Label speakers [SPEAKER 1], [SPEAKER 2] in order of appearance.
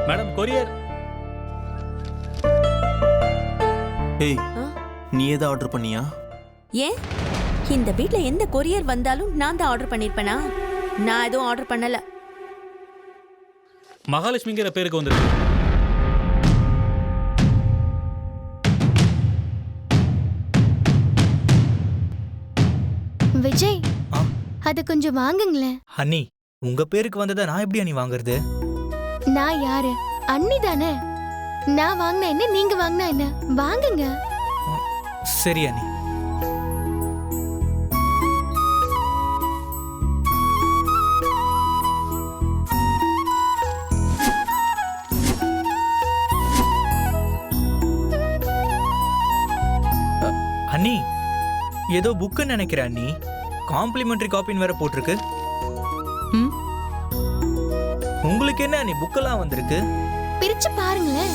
[SPEAKER 1] Madam courier.
[SPEAKER 2] ஏய், நீ ஏதோ ஆர்டர் பண்ணியா?
[SPEAKER 3] ஏன் இந்த வீட்ல எந்த கொரியர் வந்தாலும் நான் தான் ஆர்டர் பண்ணிருப்பேனா? நான் எதுவும் ஆர்டர் பண்ணல.
[SPEAKER 1] மகாலட்சுமிங்கிற பேருக்கு வந்துருக்கு.
[SPEAKER 4] விஜய், அது கொஞ்சம் வாங்குங்களேன்.
[SPEAKER 5] அண்ணி, உங்க பேருக்கு வந்ததை நான் எப்படி அண்ணி வாங்குறது?
[SPEAKER 4] நான் யாரு? அண்ணி தானே. நான் வாங்கினா என்ன, நீங்க வாங்கினா என்ன? வாங்குங்க.
[SPEAKER 5] சரி அண்ணி. அண்ணி, ஏதோ புக்குன்னு நினைக்கிறேன் அண்ணி. காம்ப்ளிமெண்டரி காப்பின்னு வேற போட்டிருக்கு. உங்களுக்கு என்ன அண்ணி புக்கெல்லாம் வந்திருக்கு?
[SPEAKER 4] பிரிச்சு பாருங்களேன்.